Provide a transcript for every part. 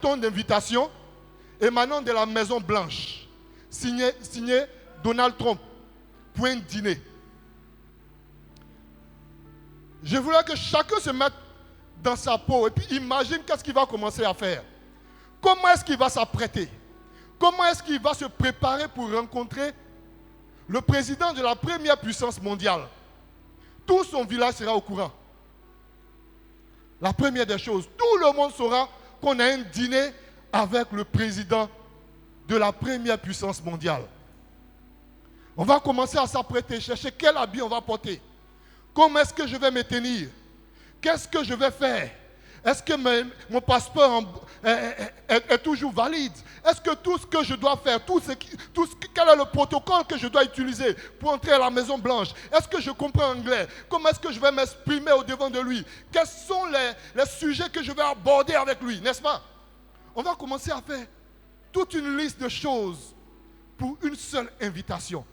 d'invitation émanant de la Maison Blanche, signé Donald Trump, pour un dîner. Je voulais que chacun se mette dans sa peau et puis imagine qu'est-ce qu'il va commencer à faire. Comment est-ce qu'il va s'apprêter? Comment est-ce qu'il va se préparer pour rencontrer le président de la première puissance mondiale? Tout son village sera au courant. La première des choses, tout le monde saura qu'on a un dîner avec le président de la première puissance mondiale. On va commencer à s'apprêter, chercher quel habit on va porter. Comment est-ce que je vais me tenir? Qu'est-ce que je vais faire? Est-ce que mon passeport est toujours valide? Est-ce que tout ce que je dois faire, quel est le protocole que je dois utiliser pour entrer à la Maison Blanche? Est-ce que je comprends anglais? Comment est-ce que je vais m'exprimer au devant de lui? Quels sont les sujets que je vais aborder avec lui, n'est-ce pas? On va commencer à faire toute une liste de choses pour une seule invitation.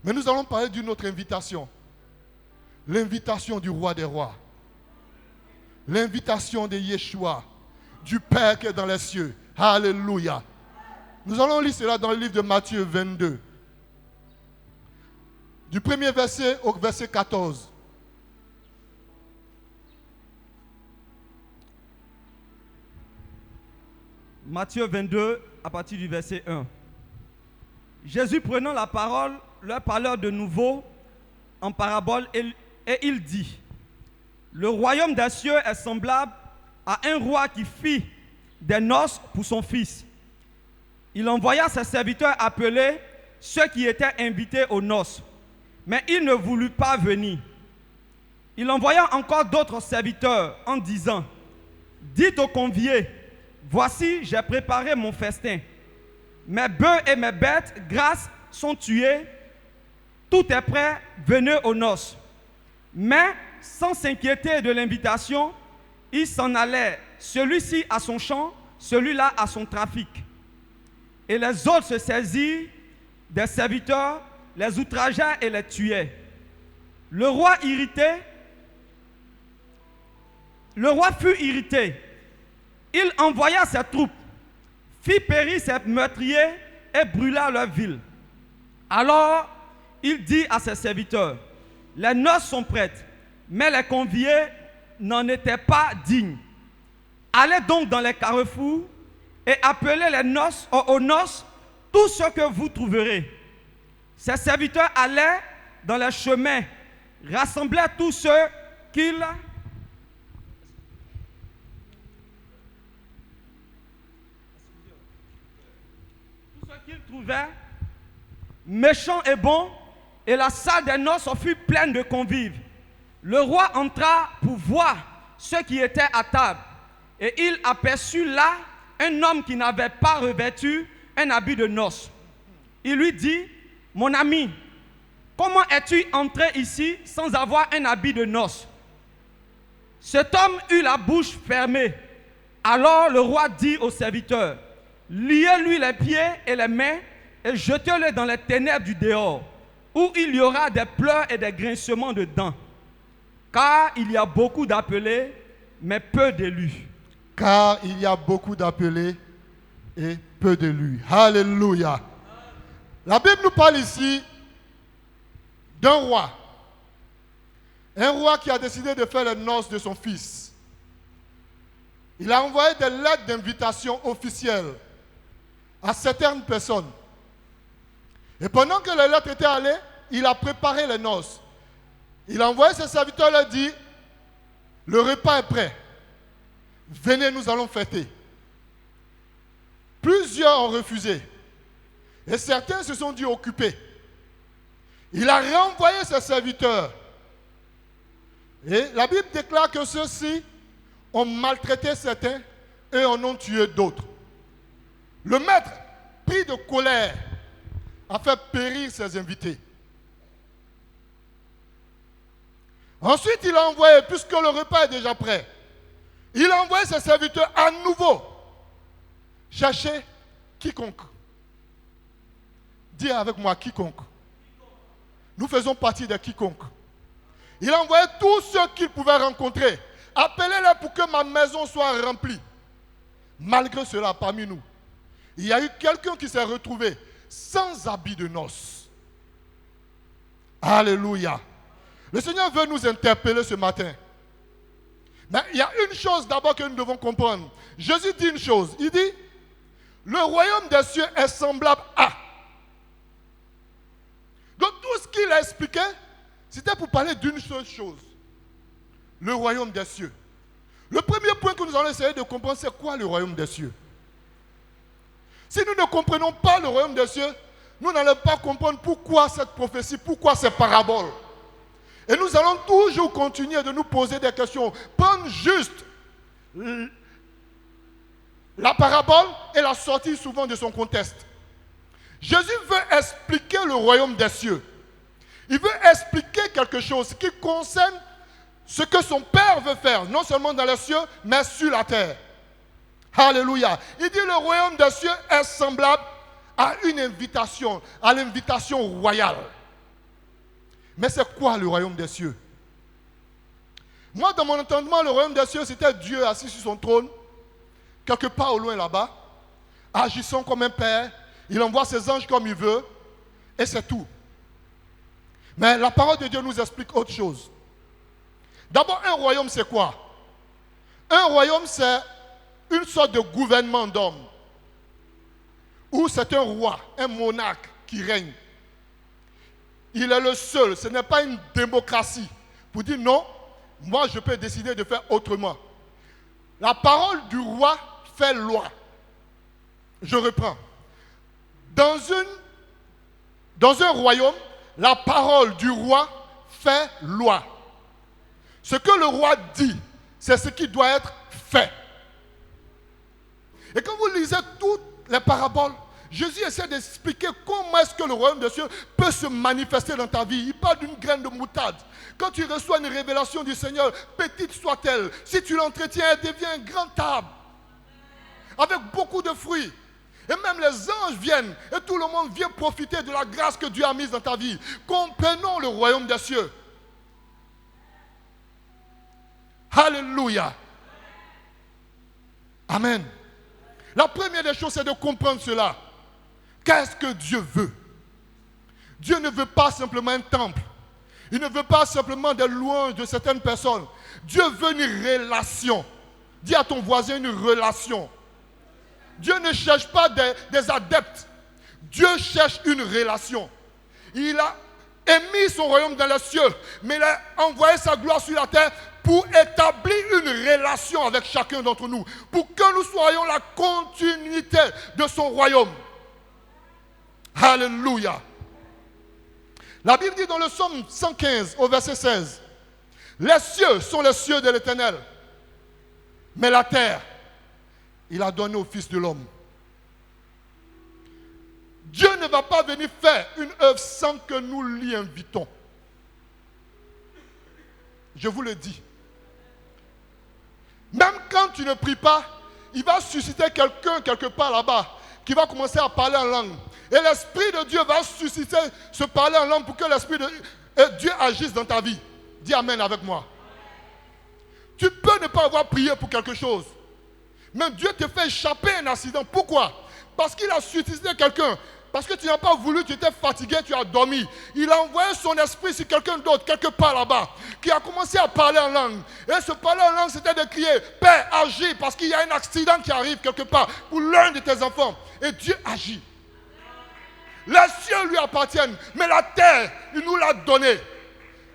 Mais nous allons parler d'une autre invitation. L'invitation du roi des rois. L'invitation de Yeshua, du Père qui est dans les cieux. Alléluia. Nous allons lire cela dans le livre de Matthieu 22. Du premier verset au verset 14. Matthieu 22, à partir du verset 1. Jésus, prenant la parole, leur parla de nouveau en parabole et il dit: le royaume des cieux est semblable à un roi qui fit des noces pour son fils. Il envoya ses serviteurs appeler ceux qui étaient invités aux noces, mais il ne voulut pas venir. Il envoya encore d'autres serviteurs en disant: dites aux conviés, voici, j'ai préparé mon festin. Mes bœufs et mes bêtes grasses sont tués, tout est prêt, venez aux noces. Mais sans s'inquiéter de l'invitation, il s'en allait, celui-ci à son champ, celui-là à son trafic. Et les autres se saisirent des serviteurs, les outrageaient et les tuaient. Le roi fut irrité. Il envoya ses troupes, fit périr ses meurtriers et brûla leur ville. Alors il dit à ses serviteurs: les noces sont prêtes, mais les conviés n'en étaient pas dignes. Allez donc dans les carrefours et appelez aux noces tout ce que vous trouverez. Ses serviteurs allaient dans les chemins, rassemblaient tous ceux qu'ils trouvaient, méchants et bons, et la salle des noces fut pleine de convives. Le roi entra pour voir ceux qui étaient à table, et il aperçut là un homme qui n'avait pas revêtu un habit de noces. Il lui dit: mon ami, comment es-tu entré ici sans avoir un habit de noces? Cet homme eut la bouche fermée. Alors le roi dit aux serviteurs: liez-lui les pieds et les mains et jetez-le dans les ténèbres du dehors, où il y aura des pleurs et des grincements de dents. Car il y a beaucoup d'appelés, mais peu d'élus. Car il y a beaucoup d'appelés et peu d'élus. Alléluia. La Bible nous parle ici d'un roi. Un roi qui a décidé de faire les noces de son fils. Il a envoyé des lettres d'invitation officielles à certaines personnes. Et pendant que les lettres étaient allées, il a préparé les noces. Il a envoyé ses serviteurs, leur dit: le repas est prêt. Venez, nous allons fêter. Plusieurs ont refusé. Et certains se sont dit occupés. Il a renvoyé ses serviteurs. Et la Bible déclare que ceux-ci ont maltraité certains et en ont tué d'autres. Le maître, pris de colère, a fait périr ses invités. Ensuite, il a envoyé, puisque le repas est déjà prêt, il a envoyé ses serviteurs à nouveau chercher quiconque. Dis avec moi, quiconque. Nous faisons partie de quiconque. Il a envoyé tous ceux qu'il pouvait rencontrer. Appelez-les pour que ma maison soit remplie. malgré cela, parmi nous, il y a eu quelqu'un qui s'est retrouvé sans habit de noces. Alléluia. Le Seigneur veut nous interpeller ce matin. Mais il y a une chose d'abord que nous devons comprendre. Jésus dit une chose. Il dit, le royaume des cieux est semblable à. Donc tout ce qu'il a expliqué, c'était pour parler d'une seule chose. Le royaume des cieux. Le premier point que nous allons essayer de comprendre, c'est quoi le royaume des cieux? Si nous ne comprenons pas le royaume des cieux, nous n'allons pas comprendre pourquoi cette prophétie, pourquoi ces paraboles. Et nous allons toujours continuer de nous poser des questions. Prendre juste la parabole et la sortir souvent de son contexte. Jésus veut expliquer le royaume des cieux. Il veut expliquer quelque chose qui concerne ce que son Père veut faire, non seulement dans les cieux, mais sur la terre. Alléluia. Il dit le royaume des cieux est semblable à une invitation, à l'invitation royale. Mais c'est quoi le royaume des cieux? Moi, dans mon entendement, le royaume des cieux, c'était Dieu assis sur son trône, quelque part au loin là-bas, agissant comme un père. Il envoie ses anges comme il veut, et c'est tout. Mais la parole de Dieu nous explique autre chose. D'abord, un royaume, c'est quoi? Un royaume, c'est une sorte de gouvernement d'hommes, où c'est un roi, un monarque qui règne. Il est le seul, ce n'est pas une démocratie. Pour dire non, moi je peux décider de faire autrement. La parole du roi fait loi. Je reprends. Dans un royaume, la parole du roi fait loi. Ce que le roi dit, c'est ce qui doit être fait. Et quand vous lisez toutes les paraboles, Jésus essaie d'expliquer comment est-ce que le royaume des cieux peut se manifester dans ta vie. Il parle d'une graine de moutarde. Quand tu reçois une révélation du Seigneur, petite soit-elle, si tu l'entretiens, elle devient un grand arbre. Avec beaucoup de fruits. Et même les anges viennent et tout le monde vient profiter de la grâce que Dieu a mise dans ta vie. Comprenons le royaume des cieux. Alléluia. Amen. La première des choses, c'est de comprendre cela. Qu'est-ce que Dieu veut? Dieu ne veut pas simplement un temple. Il ne veut pas simplement des louanges de certaines personnes. Dieu veut une relation. Dis à ton voisin une relation. Dieu ne cherche pas des adeptes. Dieu cherche une relation. Il a émis son royaume dans les cieux, mais il a envoyé sa gloire sur la terre pour établir une relation avec chacun d'entre nous, pour que nous soyons la continuité de son royaume. Alléluia. La Bible dit dans le psaume 115 au verset 16, les cieux sont les cieux de l'Éternel, mais la terre, il a donné au Fils de l'homme. Dieu ne va pas venir faire une œuvre sans que nous l'y invitons. Je vous le dis. Même quand tu ne pries pas, il va susciter quelqu'un quelque part là-bas qui va commencer à parler en langue. Et l'Esprit de Dieu va susciter ce parler en langue pour que l'Esprit de Dieu agisse dans ta vie. Dis Amen avec moi. Tu peux ne pas avoir prié pour quelque chose. Mais Dieu te fait échapper un accident. Pourquoi? Parce qu'il a suscité quelqu'un. Parce que tu n'as pas voulu, tu étais fatigué, tu as dormi. Il a envoyé son esprit sur quelqu'un d'autre, quelque part là-bas, qui a commencé à parler en langue. Et ce parler en langue, c'était de crier, Père, agis, parce qu'il y a un accident qui arrive quelque part pour l'un de tes enfants. Et Dieu agit. Les cieux lui appartiennent, mais la terre, il nous l'a donnée.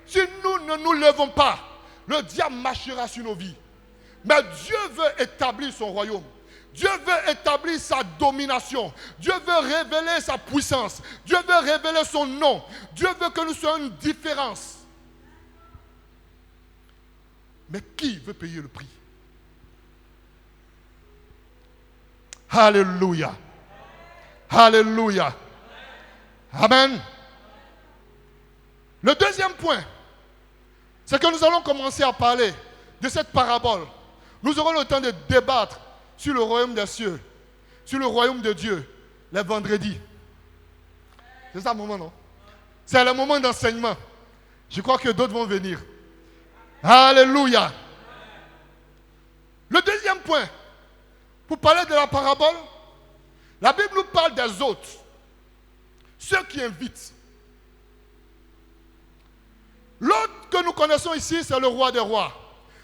Si nous ne nous levons pas, le diable marchera sur nos vies. Mais Dieu veut établir son royaume. Dieu veut établir sa domination. Dieu veut révéler sa puissance. Dieu veut révéler son nom. Dieu veut que nous soyons une différence. Mais qui veut payer le prix? Alléluia. Alléluia. Amen. Le deuxième point, c'est que nous allons commencer à parler de cette parabole. Nous aurons le temps de débattre sur le royaume des cieux, sur le royaume de Dieu, les vendredis. C'est ça le moment, non? C'est le moment d'enseignement. Je crois que d'autres vont venir. Alléluia. Le deuxième point, pour parler de la parabole, la Bible nous parle des autres, ceux qui invitent. L'autre que nous connaissons ici, c'est le roi des rois.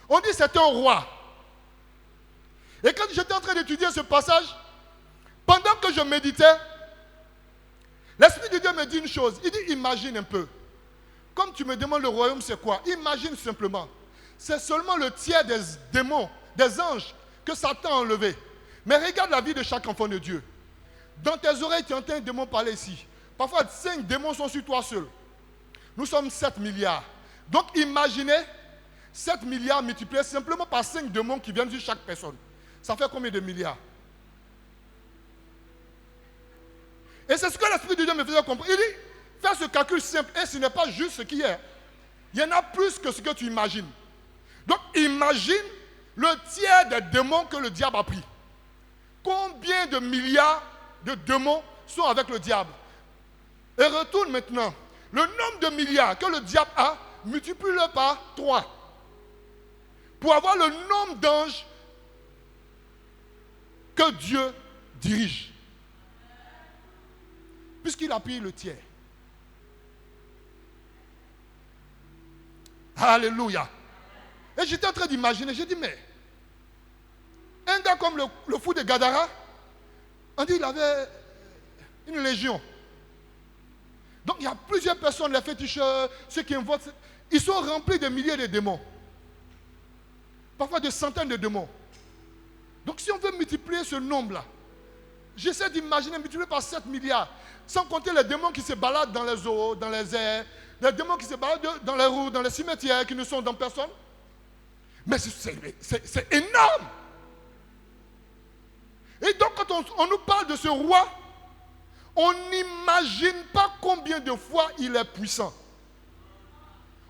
On dit que c'est un roi. Et quand j'étais en train d'étudier ce passage, pendant que je méditais, l'Esprit de Dieu me dit une chose. Il dit, imagine un peu. Comme tu me demandes le royaume, c'est quoi? Imagine simplement. C'est seulement le tiers des démons, des anges que Satan a enlevés. Mais regarde la vie de chaque enfant de Dieu. Dans tes oreilles, tu entends un démon parler ici. Parfois, 5 démons sont sur toi seul. Nous sommes 7 milliards. Donc, imaginez 7 milliards multipliés simplement par 5 démons qui viennent sur chaque personne. Ça fait combien de milliards? Et c'est ce que l'Esprit de Dieu me faisait comprendre. Il dit, fais ce calcul simple et ce n'est pas juste ce qui est. Il y en a plus que ce que tu imagines. Donc, imagine le tiers des démons que le diable a pris. Combien de milliards de démons sont avec le diable? Et retourne maintenant. Le nombre de milliards que le diable a, multiplie-le par 3. Pour avoir le nombre d'anges que Dieu dirige. Puisqu'il a pris le tiers. Alléluia. Et j'étais en train d'imaginer, j'ai dit, mais un gars comme le fou de Gadara, on dit qu'il avait une légion. Donc il y a plusieurs personnes, les féticheurs, ceux qui invoquent, ils sont remplis de milliers de démons. Parfois de centaines de démons. Donc si on veut multiplier ce nombre-là, j'essaie d'imaginer multiplier par 7 milliards, sans compter les démons qui se baladent dans les eaux, dans les airs, les démons qui se baladent dans les roues, dans les cimetières, qui ne sont dans personne. Mais c'est énorme. Et donc quand on nous parle de ce roi, on n'imagine pas combien de fois il est puissant.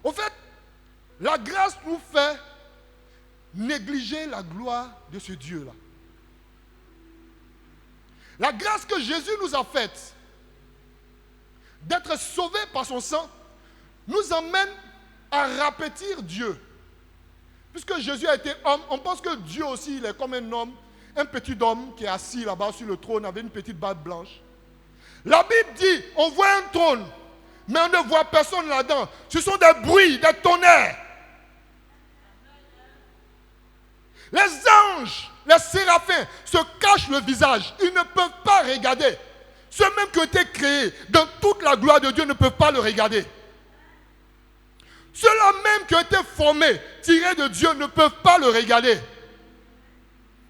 Au fait, la grâce nous fait négliger la gloire de ce Dieu-là. La grâce que Jésus nous a faite, d'être sauvés par son sang, nous emmène à rapetir Dieu. Puisque Jésus a été homme, on pense que Dieu aussi, il est comme un homme, un petit homme qui est assis là-bas sur le trône avec une petite barbe blanche. La Bible dit, on voit un trône, mais on ne voit personne là-dedans. Ce sont des bruits, des tonnerres. Les anges, les séraphins se cachent le visage. Ils ne peuvent pas regarder. Ceux-mêmes qui ont été créés dans toute la gloire de Dieu ne peuvent pas le regarder. Ceux-là même qui ont été formés, tirés de Dieu, ne peuvent pas le regarder.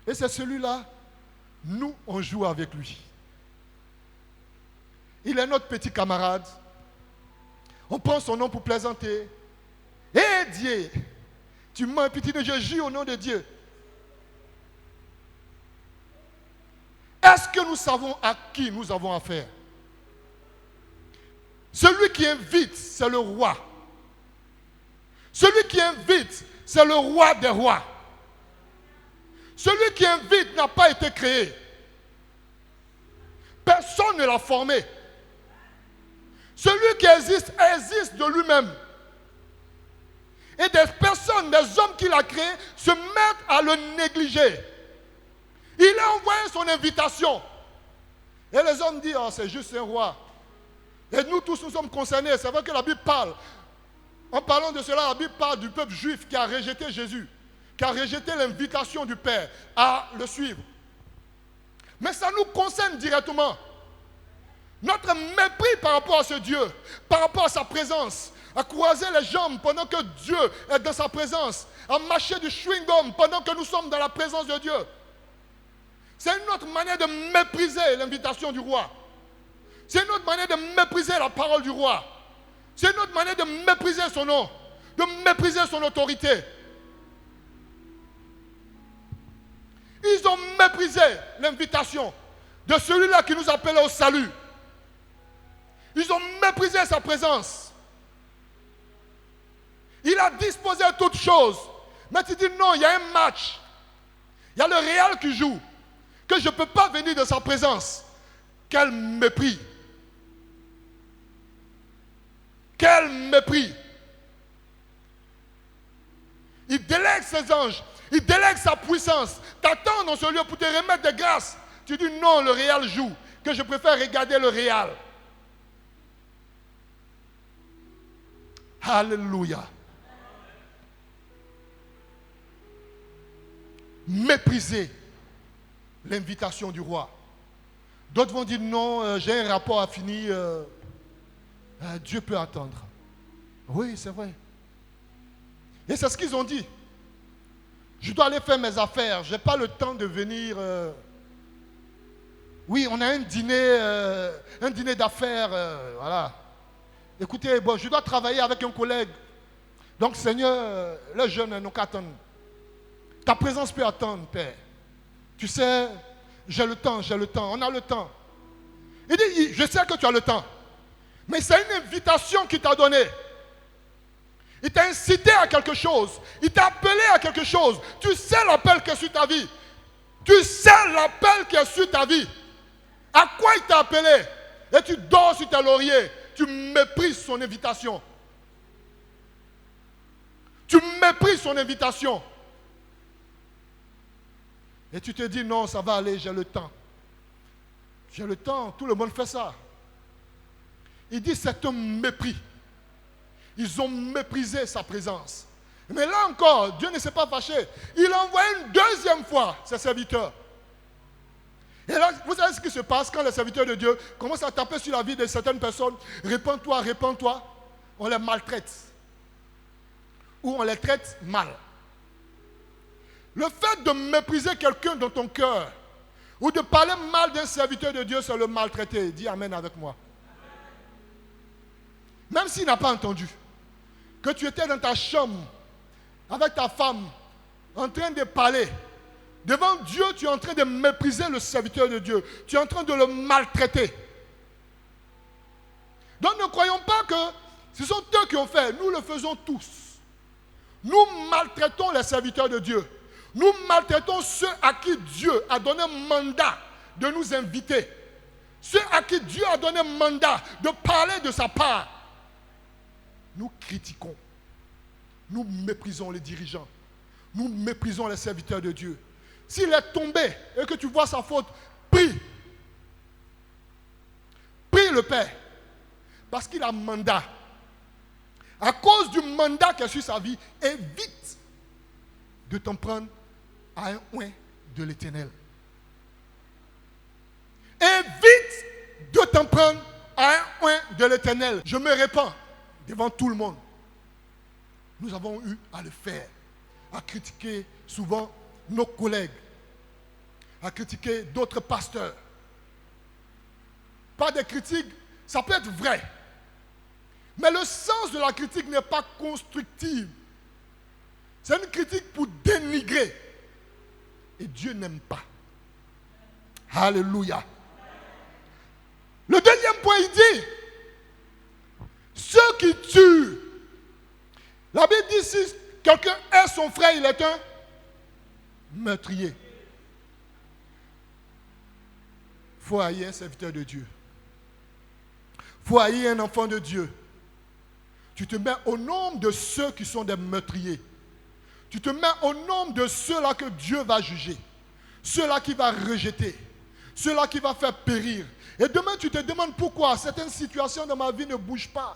Et c'est celui-là, nous, on joue avec lui. Il est notre petit camarade. On prend son nom pour plaisanter. Hé Dieu, tu mens un petit de je jure au nom de Dieu. Est-ce que nous savons à qui nous avons affaire? Celui qui invite, c'est le roi. Celui qui invite, c'est le roi des rois. Celui qui invite n'a pas été créé. Personne ne l'a formé. Celui qui existe, existe de lui-même. Et des personnes, des hommes qu'il a créés, se mettent à le négliger. Il a envoyé son invitation. Et les hommes disent, oh, c'est juste un roi. Et nous tous, nous sommes concernés. C'est vrai que la Bible parle. En parlant de cela, la Bible parle du peuple juif qui a rejeté Jésus, qui a rejeté l'invitation du Père à le suivre. Mais ça nous concerne directement. Notre mépris par rapport à ce Dieu, par rapport à sa présence, à croiser les jambes pendant que Dieu est dans sa présence, à mâcher du chewing-gum pendant que nous sommes dans la présence de Dieu. C'est une autre manière de mépriser l'invitation du roi. C'est une autre manière de mépriser la parole du roi. C'est une autre manière de mépriser son nom, de mépriser son autorité. Ils ont méprisé l'invitation de celui-là qui nous appelait au salut. Ils ont méprisé sa présence. Il a disposé toutes choses. Mais tu dis non, il y a un match. Il y a le Real qui joue. Que je ne peux pas venir de sa présence. Quel mépris. Quel mépris. Il délègue ses anges. Il délègue sa puissance. T'attends dans ce lieu pour te remettre de grâce. Tu dis non, le Real joue. Que je préfère regarder le Real. Alléluia. Mépriser l'invitation du roi. D'autres vont dire non, j'ai un rapport à finir. Dieu peut attendre. Oui, c'est vrai. Et c'est ce qu'ils ont dit. Je dois aller faire mes affaires. Je n'ai pas le temps de venir. Oui, on a un dîner d'affaires. Voilà. Écoutez, bon, je dois travailler avec un collègue. Donc, Seigneur, les jeunes n'ont qu'à attendre. Ta présence peut attendre, Père. Tu sais, j'ai le temps. On a le temps. Il dit, je sais que tu as le temps. Mais c'est une invitation qu'il t'a donnée. Il t'a incité à quelque chose. Il t'a appelé à quelque chose. Tu sais l'appel qui est sur ta vie. Tu sais l'appel qui est sur ta vie. À quoi il t'a appelé? Et tu dors sur tes lauriers. Tu méprises son invitation. Tu méprises son invitation. Et tu te dis, non, ça va aller, j'ai le temps. J'ai le temps, tout le monde fait ça. Il dit, c'est un mépris. Ils ont méprisé sa présence. Mais là encore, Dieu ne s'est pas fâché. Il a envoyé une deuxième fois ses serviteurs. Et là, vous savez ce qui se passe quand les serviteurs de Dieu commencent à taper sur la vie de certaines personnes. Répands-toi, répands-toi. On les maltraite. Ou on les traite mal. Le fait de mépriser quelqu'un dans ton cœur, ou de parler mal d'un serviteur de Dieu, c'est le maltraiter. Dis amen avec moi. Même s'il n'a pas entendu, que tu étais dans ta chambre, avec ta femme, en train de parler, devant Dieu, tu es en train de mépriser le serviteur de Dieu. Tu es en train de le maltraiter. Donc ne croyons pas que ce sont eux qui ont fait. Nous le faisons tous. Nous maltraitons les serviteurs de Dieu. Nous maltraitons ceux à qui Dieu a donné mandat de nous inviter. Ceux à qui Dieu a donné mandat de parler de sa part. Nous critiquons. Nous méprisons les dirigeants. Nous méprisons les serviteurs de Dieu. S'il est tombé et que tu vois sa faute, prie. Prie le Père. Parce qu'il a mandat. À cause du mandat qui est sur sa vie, évite de t'en prendre à un oint de l'Éternel. Évite de t'en prendre à un oint de l'Éternel. Je me répands devant tout le monde. Nous avons eu à le faire, à critiquer souvent nos collègues, à critiquer d'autres pasteurs. Pas des critiques, ça peut être vrai. Mais le sens de la critique n'est pas constructive. C'est une critique pour dénigrer. Et Dieu n'aime pas. Alléluia. Le deuxième point, il dit, ceux qui tuent. La Bible dit, si quelqu'un est son frère, il est un meurtrier. Il faut haïr un serviteur de Dieu. Il faut haïr un enfant de Dieu. Tu te mets au nombre de ceux qui sont des meurtriers. Tu te mets au nombre de ceux-là que Dieu va juger. Ceux-là qui va rejeter. Ceux-là qui va faire périr. Et demain, tu te demandes pourquoi certaines situations dans ma vie ne bougent pas.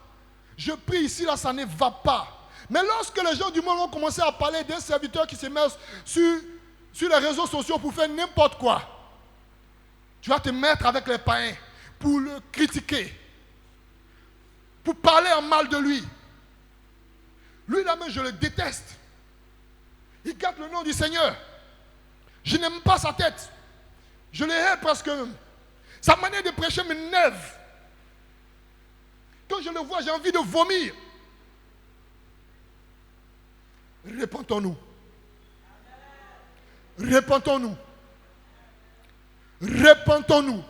Je prie ici, là, ça ne va pas. Mais lorsque les gens du monde vont commencer à parler d'un serviteur qui se met sur les réseaux sociaux pour faire n'importe quoi, tu vas te mettre avec les païens pour le critiquer, pour parler en mal de lui. Lui, là-même, je le déteste. Il garde le nom du Seigneur. Je n'aime pas sa tête. Je le hais parce que sa manière de prêcher m'énerve. Quand je le vois, j'ai envie de vomir. Repentons-nous. Repentons-nous. Repentons-nous.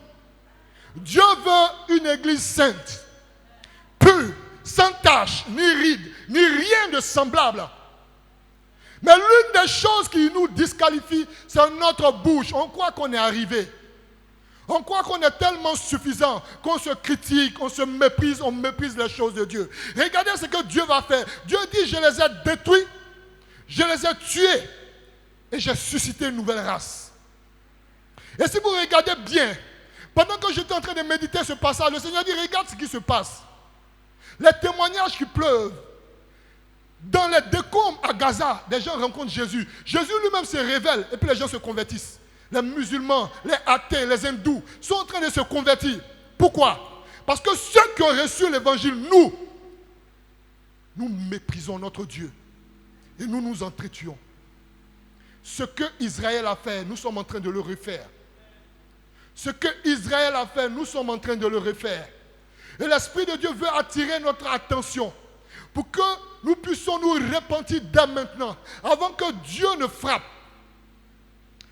Dieu veut une église sainte, pure, sans tache, ni ride, ni rien de semblable. Mais l'une des choses qui nous disqualifie, c'est notre bouche. On croit qu'on est arrivé. On croit qu'on est tellement suffisant qu'on se critique, on méprise les choses de Dieu. Regardez ce que Dieu va faire. Dieu dit, je les ai détruits, je les ai tués. et j'ai suscité une nouvelle race. Et si vous regardez bien, pendant que j'étais en train de méditer ce passage, le Seigneur dit, regarde ce qui se passe. Les témoignages qui pleuvent. Dans les décombres à Gaza, des gens rencontrent Jésus. Jésus lui-même se révèle et puis les gens se convertissent. Les musulmans, les athées, les hindous sont en train de se convertir. Pourquoi? Parce que ceux qui ont reçu l'évangile, nous méprisons notre Dieu et nous nous entretuons. Ce que Israël a fait, nous sommes en train de le refaire. Ce que Israël a fait, nous sommes en train de le refaire. Et l'Esprit de Dieu veut attirer notre attention pour que nous puissions nous repentir dès maintenant, avant que Dieu ne frappe,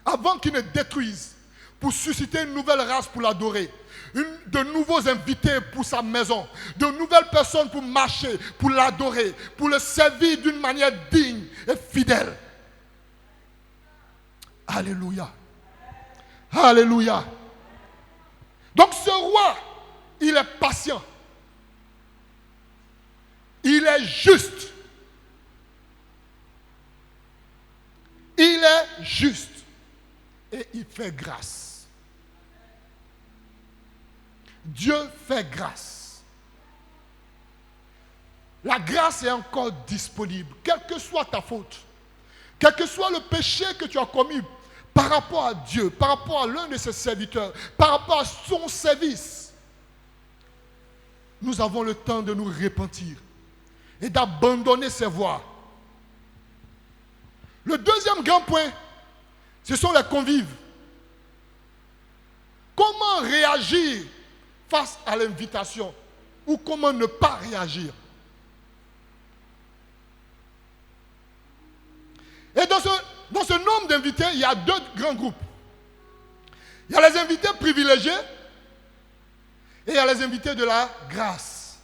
avant qu'il ne détruise, pour susciter une nouvelle race pour l'adorer, de nouveaux invités pour sa maison, de nouvelles personnes pour marcher, pour l'adorer, pour le servir d'une manière digne et fidèle. Alléluia. Alléluia. Donc ce roi, il est patient. Il est juste. Il est juste. Et il fait grâce. Dieu fait grâce. La grâce est encore disponible, quelle que soit ta faute, quel que soit le péché que tu as commis par rapport à Dieu, par rapport à l'un de ses serviteurs, par rapport à son service. Nous avons le temps de nous repentir et d'abandonner ses voies. Le deuxième grand point, ce sont les convives. Comment réagir face à l'invitation ou comment ne pas réagir? Et dans ce nombre d'invités, il y a deux grands groupes. Il y a les invités privilégiés et il y a les invités de la grâce.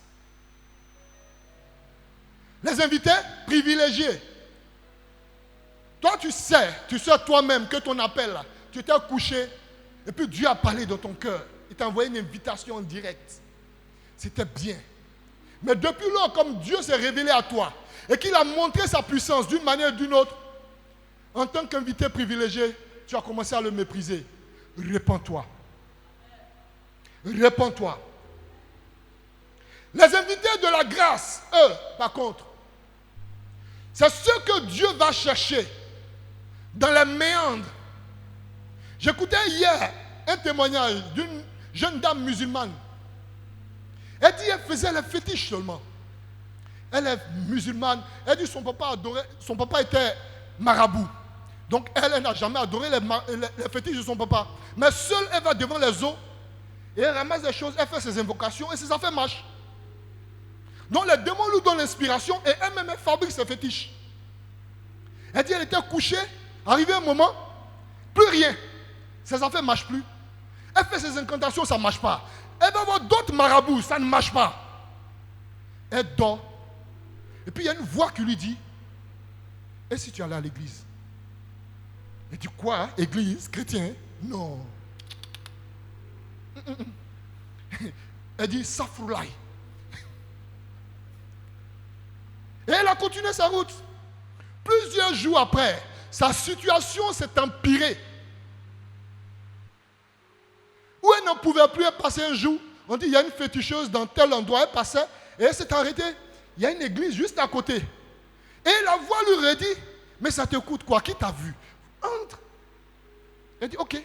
Les invités privilégiés. Toi, tu sais toi-même que ton appel, là, tu t'es couché et puis Dieu a parlé dans ton cœur. Il t'a envoyé une invitation en direct. C'était bien. Mais depuis lors, comme Dieu s'est révélé à toi et qu'il a montré sa puissance d'une manière ou d'une autre, en tant qu'invité privilégié, tu as commencé à le mépriser. Répands-toi. Répands-toi. Les invités de la grâce, eux, par contre, c'est ceux que Dieu va chercher dans les méandres. J'écoutais hier un témoignage d'une jeune dame musulmane. Elle dit qu'elle faisait les fétiches seulement. Elle est musulmane. Elle dit que son papa était marabout. Donc elle n'a jamais adoré les fétiches de son papa. Mais seule, elle va devant les eaux et elle ramasse des choses, elle fait ses invocations et ses affaires marchent. Donc les démons lui donnent l'inspiration et elle-même elle fabrique ses fétiches. Elle dit qu'elle était couchée, arrivé un moment, plus rien. Ses affaires ne marchent plus. Elle fait ses incantations, ça ne marche pas. Elle va voir d'autres marabouts, ça ne marche pas. Elle dort. Et puis il y a une voix qui lui dit, et si tu allais à l'église? Elle dit quoi, hein? Église, chrétien? Non. Elle dit Safroulaï. Et elle a continué sa route. Plusieurs jours après, sa situation s'est empirée. Où elle n'en pouvait plus, elle passait un jour. On dit il y a une féticheuse dans tel endroit. Elle passait et elle s'est arrêtée. Il y a une église juste à côté. Et la voix lui redit, mais ça te coûte quoi? Qui t'a vu? Entre. Elle dit ok. Et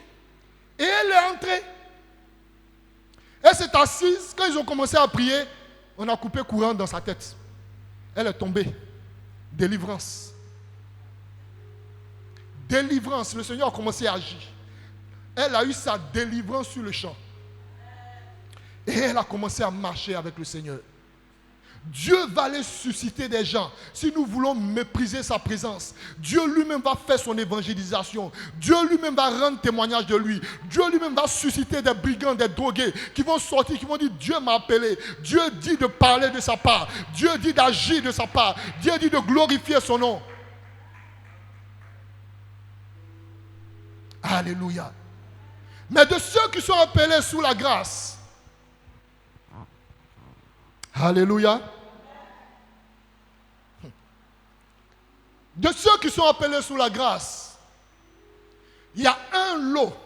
elle est entrée. Elle s'est assise. Quand ils ont commencé à prier, on a coupé courant dans sa tête. Elle est tombée. Délivrance. Délivrance. Le Seigneur a commencé à agir. Elle a eu sa délivrance sur le champ. Et elle a commencé à marcher avec le Seigneur. Dieu va aller susciter des gens. Si nous voulons mépriser sa présence, Dieu lui-même va faire son évangélisation. Dieu lui-même va rendre témoignage de lui. Dieu lui-même va susciter des brigands, des drogués qui vont sortir, qui vont dire Dieu m'a appelé. Dieu dit de parler de sa part. Dieu dit d'agir de sa part. Dieu dit de glorifier son nom. Alléluia. Mais de ceux qui sont appelés sous la grâce. Alléluia. De ceux qui sont appelés sous la grâce, il y a un lot,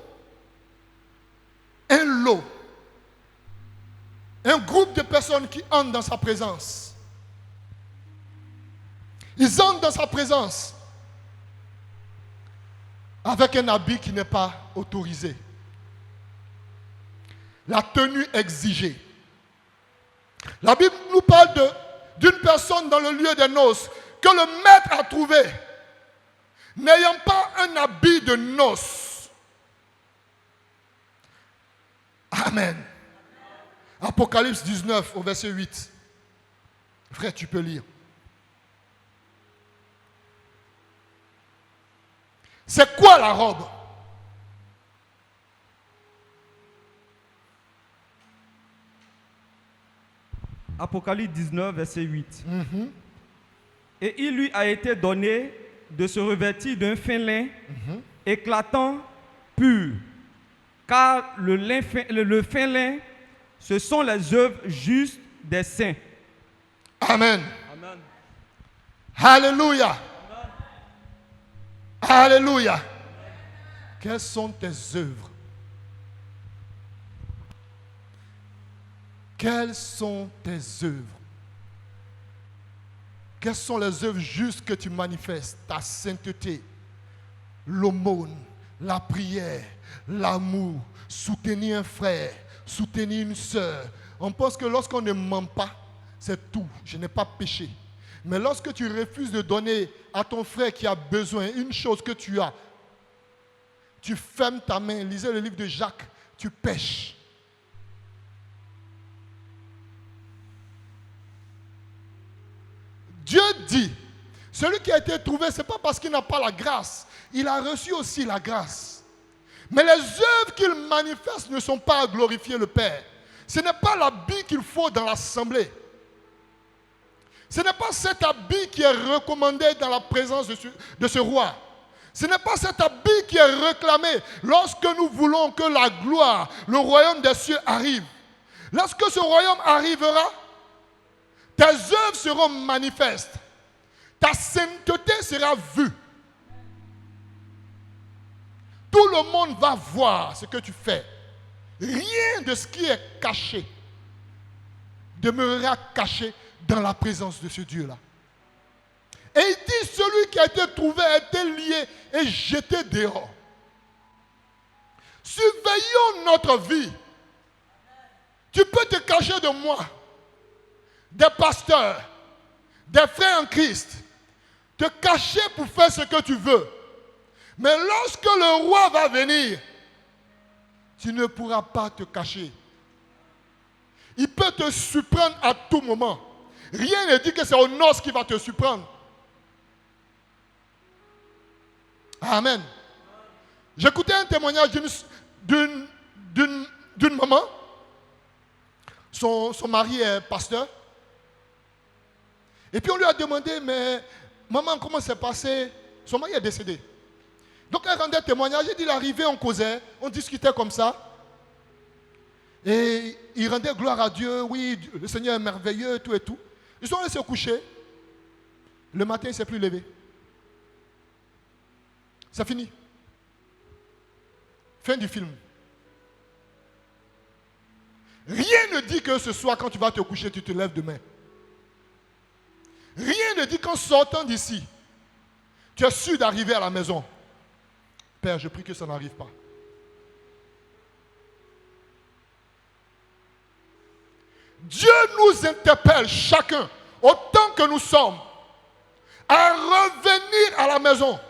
un groupe de personnes qui entrent dans sa présence. Ils entrent dans sa présence avec un habit qui n'est pas autorisé. La tenue exigée. La Bible nous parle d'une personne dans le lieu des noces que le maître a trouvé, n'ayant pas un habit de noces. Amen. Apocalypse 19 au verset 8. Frère, tu peux lire. C'est quoi la robe? Apocalypse 19, verset 8. Et il lui a été donné de se revêtir d'un fin lin éclatant, pur. Car le fin lin, ce sont les œuvres justes des saints. Amen. Amen. Alléluia. Alléluia. Quelles sont tes œuvres? Quelles sont tes œuvres? Quelles sont les œuvres justes que tu manifestes? Ta sainteté, l'aumône, la prière, l'amour, soutenir un frère, soutenir une soeur. On pense que lorsqu'on ne ment pas, c'est tout. Je n'ai pas péché. Mais lorsque tu refuses de donner à ton frère qui a besoin une chose que tu as, tu fermes ta main. Lisez le livre de Jacques, tu pèches. Dieu dit, celui qui a été trouvé, ce n'est pas parce qu'il n'a pas la grâce. Il a reçu aussi la grâce. Mais les œuvres qu'il manifeste ne sont pas à glorifier le Père. Ce n'est pas l'habit qu'il faut dans l'assemblée. Ce n'est pas cet habit qui est recommandé dans la présence de ce roi. Ce n'est pas cet habit qui est réclamé lorsque nous voulons que la gloire, le royaume des cieux arrive. Lorsque ce royaume arrivera, tes œuvres seront manifestes. Ta sainteté sera vue. Tout le monde va voir ce que tu fais. Rien de ce qui est caché demeurera caché dans la présence de ce Dieu-là. Et il dit, celui qui a été trouvé a été lié et jeté dehors. Surveillons notre vie. Tu peux te cacher de moi, des pasteurs, des frères en Christ, te cacher pour faire ce que tu veux. Mais lorsque le roi va venir, tu ne pourras pas te cacher. Il peut te surprendre à tout moment. Rien ne dit que c'est aux noces qui va te surprendre. Amen. J'écoutais un témoignage d'une maman. Son mari est pasteur. Et puis on lui a demandé, mais maman, comment c'est passé? Son mari est décédé. Donc elle rendait témoignage. Il dit, il arrivait, on causait, on discutait comme ça. Et il rendait gloire à Dieu. Oui, le Seigneur est merveilleux, tout et tout. Ils sont allés se coucher. Le matin, il ne s'est plus levé. C'est fini. Fin du film. Rien ne dit que ce soir, quand tu vas te coucher, tu te lèves demain. Rien ne dit qu'en sortant d'ici, tu es sûr d'arriver à la maison. Père, je prie que ça n'arrive pas. Dieu nous interpelle chacun, autant que nous sommes, à revenir à la maison,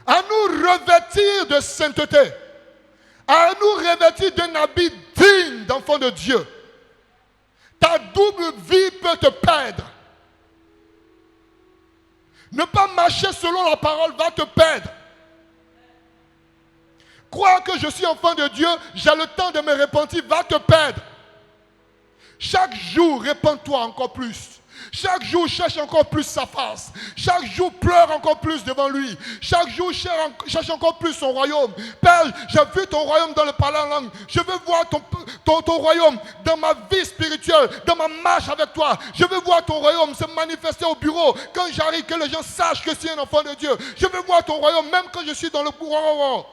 à nous revêtir de sainteté, à nous revêtir d'un habit digne d'enfant de Dieu. Ta double vie peut te perdre. Ne pas marcher selon la parole va te perdre. Croire que je suis enfant de Dieu, j'ai le temps de me repentir, va te perdre. Chaque jour, répands-toi encore plus. Chaque jour, cherche encore plus sa face. Chaque jour, pleure encore plus devant lui. Chaque jour, cherche encore plus son royaume. Père, j'ai vu ton royaume dans le parler en langue. Je veux voir ton royaume dans ma vie spirituelle, dans ma marche avec toi. Je veux voir ton royaume se manifester au bureau. Quand j'arrive, que les gens sachent que c'est un enfant de Dieu. Je veux voir ton royaume, même quand je suis dans le courant.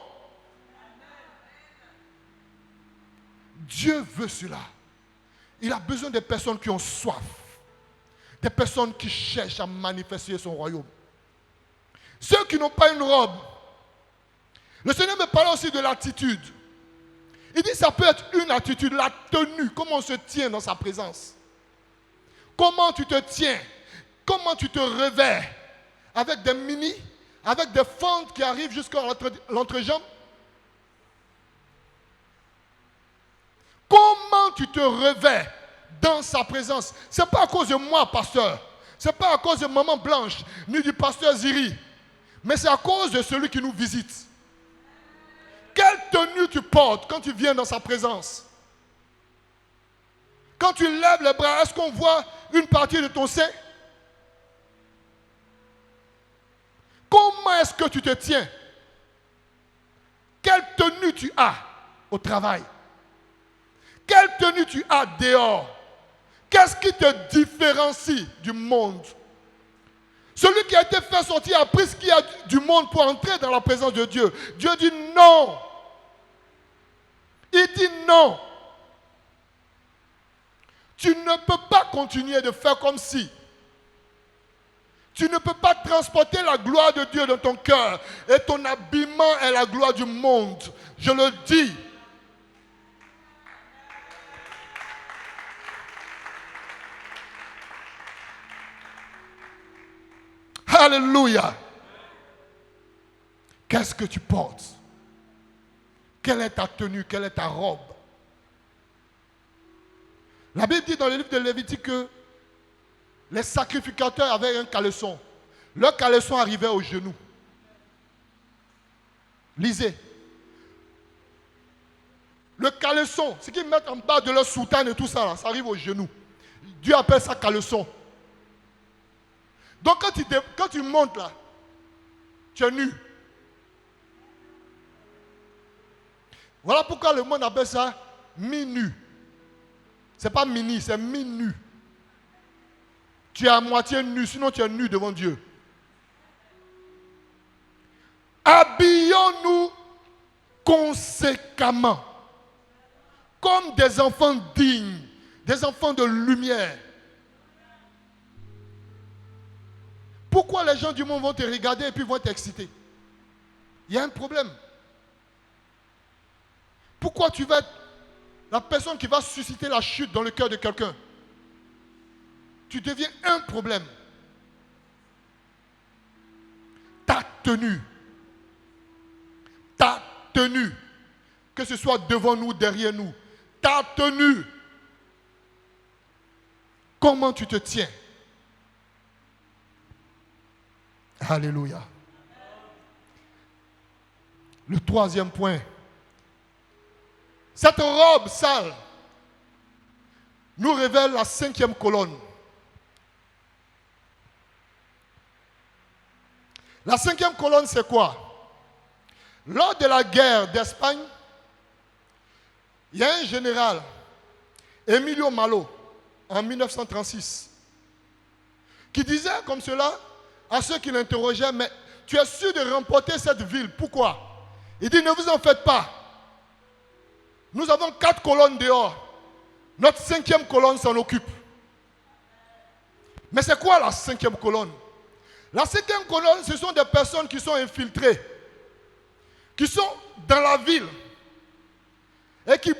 Dieu veut cela. Il a besoin de personnes qui ont soif. Des personnes qui cherchent à manifester son royaume. Ceux qui n'ont pas une robe. Le Seigneur me parle aussi de l'attitude. Il dit que ça peut être une attitude, la tenue, comment on se tient dans sa présence. Comment tu te tiens, comment tu te revers. Avec des mini, avec des fentes qui arrivent jusqu'à l'entrejambe. Comment tu te revers dans sa présence. Ce n'est pas à cause de moi, pasteur. Ce n'est pas à cause de maman Blanche, ni du pasteur Ziri. Mais c'est à cause de celui qui nous visite. Quelle tenue tu portes quand tu viens dans sa présence? Quand tu lèves les bras, est-ce qu'on voit une partie de ton sein? Comment est-ce que tu te tiens? Quelle tenue tu as au travail? Quelle tenue tu as dehors? Qu'est-ce qui te différencie du monde? Celui qui a été fait sortir a pris ce qu'il y a du monde pour entrer dans la présence de Dieu. Dieu dit non. Il dit non. Tu ne peux pas continuer de faire comme si. Tu ne peux pas transporter la gloire de Dieu dans ton cœur. Et ton habillement est la gloire du monde. Je le dis. Alléluia. Qu'est-ce que tu portes? Quelle est ta tenue? Quelle est ta robe? La Bible dit dans le livre de Lévitique que les sacrificateurs avaient un caleçon. Leur caleçon arrivait aux genoux. Lisez. Le caleçon, ce qu'ils mettent en bas de leur soutane et tout ça, là, ça arrive aux genoux. Dieu appelle ça caleçon. Donc quand tu montes là, tu es nu. Voilà pourquoi le monde appelle ça mi-nu. Ce n'est pas mini, c'est mi-nu. Tu es à moitié nu, sinon tu es nu devant Dieu. Habillons-nous conséquemment, comme des enfants dignes, des enfants de lumière. Pourquoi les gens du monde vont te regarder et puis vont t'exciter? Il y a un problème. Pourquoi tu vas être la personne qui va susciter la chute dans le cœur de quelqu'un? Tu deviens un problème. Ta tenue, que ce soit devant nous, derrière nous, ta tenue, comment tu te tiens? Alléluia. Le troisième point. Cette robe sale nous révèle la 5e colonne. La 5e colonne, c'est quoi? Lors de la guerre d'Espagne, il y a un général, Emilio Malo, en 1936, qui disait comme cela à ceux qui l'interrogeaient, mais tu es sûr de remporter cette ville, pourquoi? Il dit, ne vous en faites pas. Nous avons 4 colonnes dehors. Notre 5e colonne s'en occupe. Mais c'est quoi la 5e colonne? La 5e colonne, ce sont des personnes qui sont infiltrées, qui sont dans la ville et qui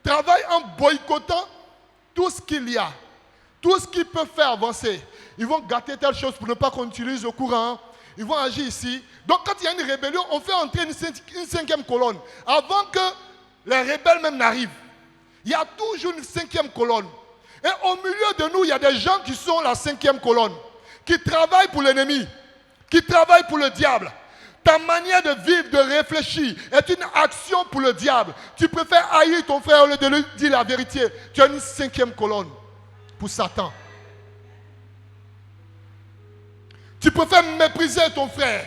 travaillent en boycottant tout ce qu'il y a, tout ce qui peut faire avancer. Ils vont gâter telle chose pour ne pas qu'on utilise le courant. Ils vont agir ici. Donc quand il y a une rébellion, on fait entrer une 5e colonne. Avant que les rebelles même n'arrivent. Il y a toujours une 5e colonne. Et au milieu de nous, il y a des gens qui sont la 5e colonne, qui travaillent pour l'ennemi, qui travaillent pour le diable. Ta manière de vivre, de réfléchir est une action pour le diable. Tu préfères haïr ton frère au lieu de lui dire la vérité. Tu as une 5e colonne pour Satan. Tu préfères mépriser ton frère.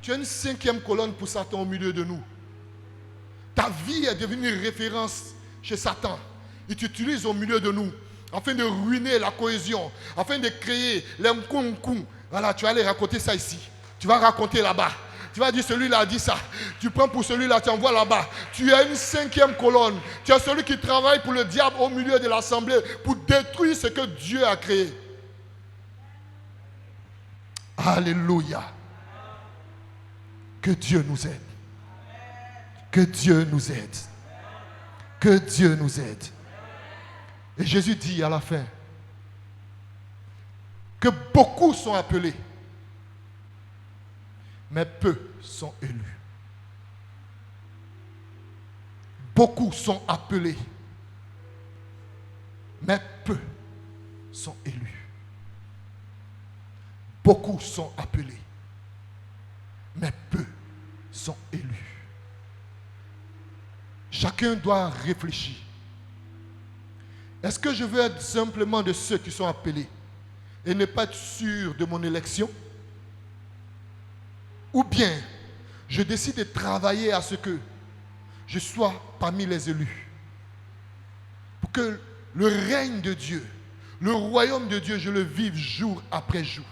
Tu es une cinquième colonne pour Satan au milieu de nous. Ta vie est devenue une référence chez Satan. Il t'utilise au milieu de nous afin de ruiner la cohésion, afin de créer les mkoum. Voilà, tu vas aller raconter ça ici. Tu vas raconter là-bas. Tu vas dire celui-là a dit ça. Tu prends pour celui-là, tu envoies là-bas. Tu es une cinquième colonne. Tu es celui qui travaille pour le diable au milieu de l'assemblée pour détruire ce que Dieu a créé. Alléluia. Que Dieu nous aide. Que Dieu nous aide. Que Dieu nous aide. Et Jésus dit à la fin que beaucoup sont appelés, mais peu sont élus. Beaucoup sont appelés, mais peu sont élus. Beaucoup sont appelés, mais peu sont élus. Chacun doit réfléchir. Est-ce que je veux être simplement de ceux qui sont appelés et ne pas être sûr de mon élection? Ou bien, je décide de travailler à ce que je sois parmi les élus. Pour que le règne de Dieu, le royaume de Dieu, je le vive jour après jour.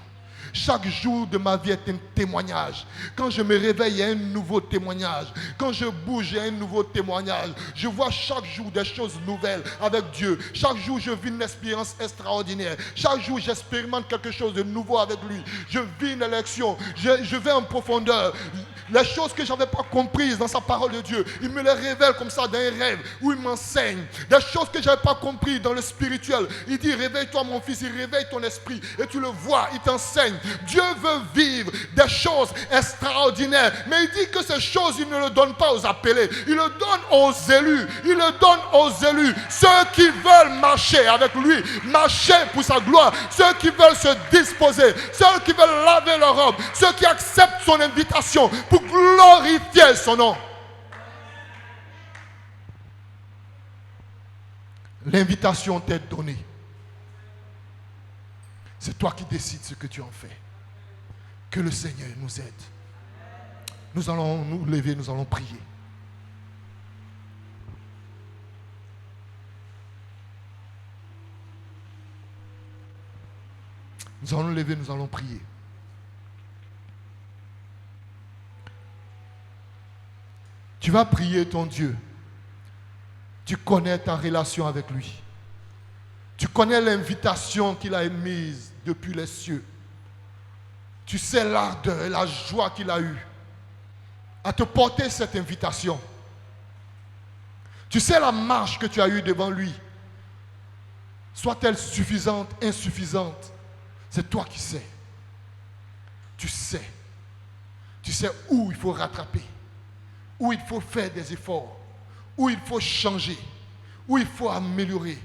Chaque jour de ma vie est un témoignage. Quand je me réveille, il y a un nouveau témoignage. Quand je bouge, il y a un nouveau témoignage. Je vois chaque jour des choses nouvelles avec Dieu. Chaque jour, je vis une expérience extraordinaire. Chaque jour, j'expérimente quelque chose de nouveau avec lui. Je vis une élection. Je vais en profondeur. Les choses que je n'avais pas comprises dans sa parole de Dieu, il me les révèle comme ça dans un rêve où il m'enseigne. Des choses que je n'avais pas comprises dans le spirituel. Il dit, réveille-toi mon fils, il réveille ton esprit. Et tu le vois, il t'enseigne. Dieu veut vivre des choses extraordinaires. Mais il dit que ces choses, il ne le donne pas aux appelés. Il le donne aux élus. Il le donne aux élus. Ceux qui veulent marcher avec lui, marcher pour sa gloire. Ceux qui veulent se disposer. Ceux qui veulent laver leur robe. Ceux qui acceptent son invitation pour glorifier son nom. L'invitation t'est donnée. C'est toi qui décides ce que tu en fais. Que le Seigneur nous aide. Nous allons nous lever, nous allons prier. Nous allons nous lever, nous allons prier. Tu vas prier ton Dieu. Tu connais ta relation avec lui. Tu connais l'invitation qu'il a émise depuis les cieux. Tu sais l'ardeur et la joie qu'il a eue à te porter cette invitation. Tu sais la marche que tu as eue devant lui. Soit-elle suffisante, insuffisante, c'est toi qui sais. Tu sais. Tu sais où il faut rattraper, où il faut faire des efforts, où il faut changer, où il faut améliorer.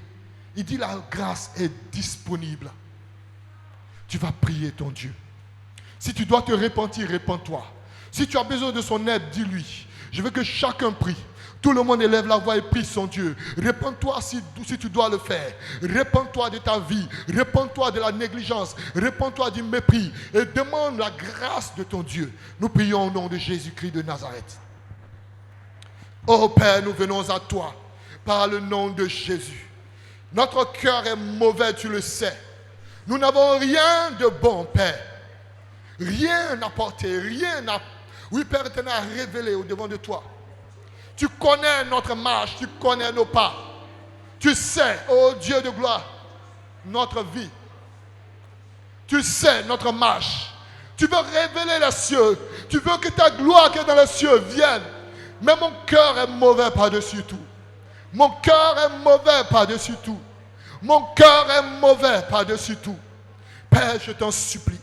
Il dit la grâce est disponible. Tu vas prier ton Dieu. Si tu dois te repentir, repens-toi. Si tu as besoin de son aide, dis-lui. Je veux que chacun prie. Tout le monde élève la voix et prie son Dieu. Répands-toi si tu dois le faire. Répands-toi de ta vie. Répands-toi de la négligence. Répands-toi du mépris. Et demande la grâce de ton Dieu. Nous prions au nom de Jésus-Christ de Nazareth. Oh Père, nous venons à toi par le nom de Jésus. Notre cœur est mauvais, tu le sais. Nous n'avons rien de bon, Père. Rien à porter, rien à... Oui, Père éternel, à révéler au-devant de toi. Tu connais notre marche, tu connais nos pas. Tu sais, oh Dieu de gloire, notre vie. Tu sais notre marche. Tu veux révéler les cieux. Tu veux que ta gloire qui est dans les cieux vienne. Mais mon cœur est mauvais par-dessus tout. Mon cœur est mauvais par-dessus tout. Mon cœur est mauvais par-dessus tout. Père, je t'en supplie.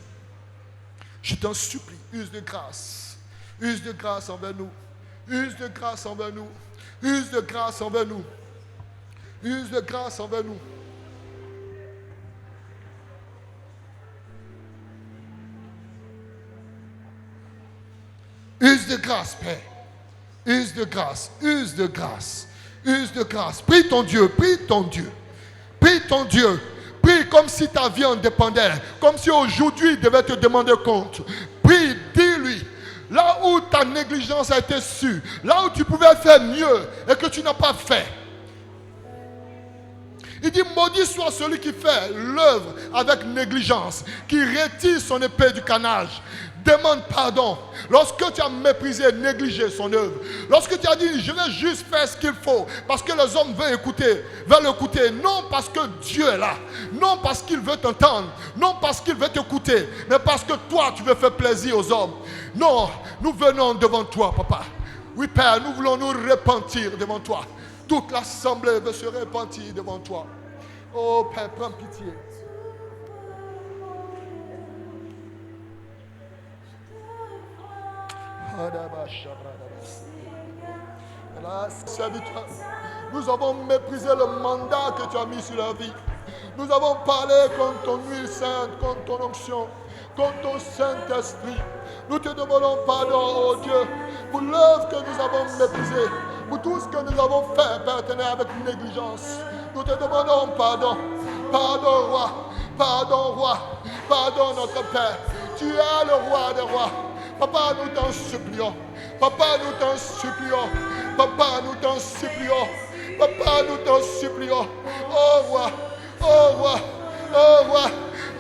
Je t'en supplie, use de grâce. Use de grâce envers nous. Use de grâce envers nous. Use de grâce envers nous. Use de grâce envers nous. Use de grâce, Père. Use de grâce. Use de grâce. Use de grâce. Prie ton Dieu. Prie ton Dieu. Prie ton Dieu. Prie Prie comme si ta vie en dépendait. Comme si aujourd'hui il devait te demander compte. Prie, dis-lui. Là où ta négligence a été sûre, là où tu pouvais faire mieux et que tu n'as pas fait. Il dit, maudit soit celui qui fait l'œuvre avec négligence, qui retire son épée du canage. Demande pardon. Lorsque tu as méprisé, négligé son œuvre. Lorsque tu as dit, je vais juste faire ce qu'il faut, parce que les hommes veulent l'écouter. Non parce que Dieu est là. Non parce qu'il veut t'entendre. Non parce qu'il veut t'écouter. Mais parce que toi, tu veux faire plaisir aux hommes. Non, nous venons devant toi, papa. Oui, Père, nous voulons nous repentir devant toi. Toute l'assemblée veut se repentir devant toi. Oh, Père, prends pitié. Serviteur, nous avons méprisé le mandat que tu as mis sur la vie. Nous avons parlé contre ton huile sainte, contre ton onction, contre ton Saint-Esprit. Nous te demandons pardon, oh Dieu, pour l'œuvre que nous avons méprisée, pour tout ce que nous avons fait, Père éternel, avec négligence. Nous te demandons pardon. Pardon, roi. Pardon, roi. Pardon, notre Père. Tu es le roi des rois. Papa, nous t'en supplions. Papa, nous t'en supplions. Papa, nous t'en supplions. Papa, nous t'en supplions. Oh roi. Oh roi. Oh roi.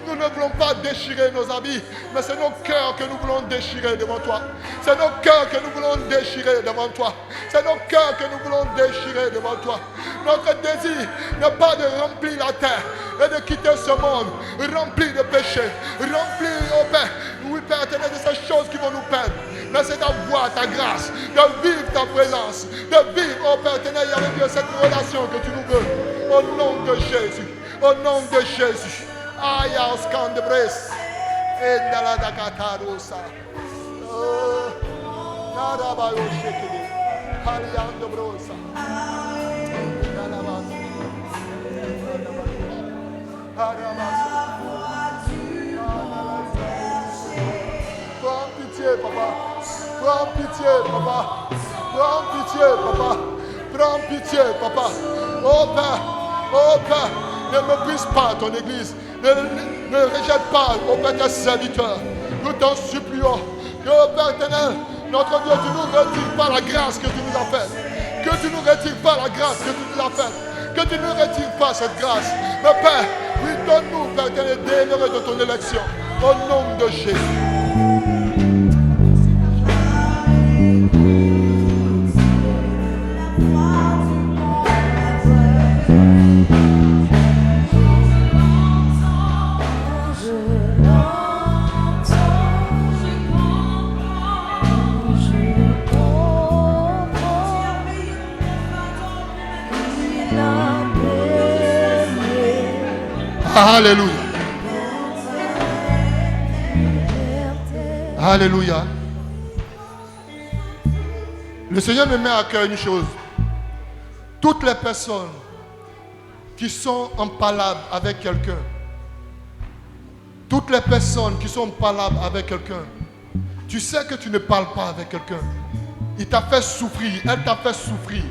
Nous ne voulons pas déchirer nos habits, mais c'est nos cœurs que nous voulons déchirer devant toi. C'est nos cœurs que nous voulons déchirer devant toi. C'est nos cœurs que nous voulons déchirer devant toi. Notre désir n'est pas de remplir la terre et de quitter ce monde rempli de péchés, rempli, oh Père, oui Père éternel, de ces choses qui vont nous perdre. Mais c'est d'avoir ta grâce, de vivre ta présence, de vivre, oh Père éternel, avec Dieu, cette relation que tu nous veux. Au nom de Jésus, au nom de Jésus. Aya oskan de bres, endala da katarosa. Nada ba yo shekede, halian de brosa. Prends pitié, papa. Prends pitié, papa. Prends pitié, papa. Prends pitié, papa. Oh Père, oh Père, ne méprise pas ton église. Ne rejette pas, oh Père, tes serviteurs. Nous t'en supplions. Que, oh Père éternel, notre Dieu, tu ne nous retires pas la grâce que tu nous as faite. Que tu ne nous retires pas la grâce que tu nous as faite. Que tu ne retires pas cette grâce. Mais Père, oui, donne-nous, Père éternel, d'honorer de ton élection. Au nom de Jésus. Alléluia. Alléluia. Le Seigneur me met à cœur une chose. Toutes les personnes qui sont en palabre avec quelqu'un, toutes les personnes qui sont en palabre avec quelqu'un, tu sais que tu ne parles pas avec quelqu'un. Il t'a fait souffrir, elle t'a fait souffrir.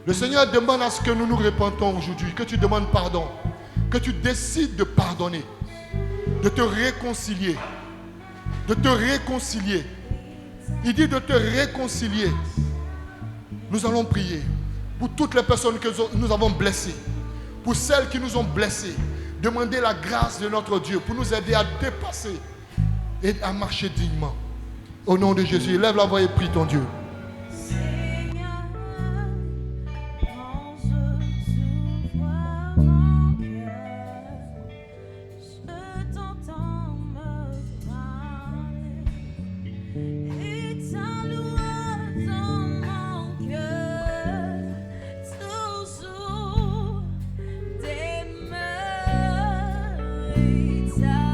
Le Seigneur demande à ce que nous nous repentons aujourd'hui, que tu demandes pardon. Que tu décides de pardonner, de te réconcilier, de te réconcilier. Il dit de te réconcilier. Nous allons prier pour toutes les personnes que nous avons blessées, pour celles qui nous ont blessés. Demander la grâce de notre Dieu pour nous aider à dépasser et à marcher dignement. Au nom de Jésus, lève la voix et prie ton Dieu. Ta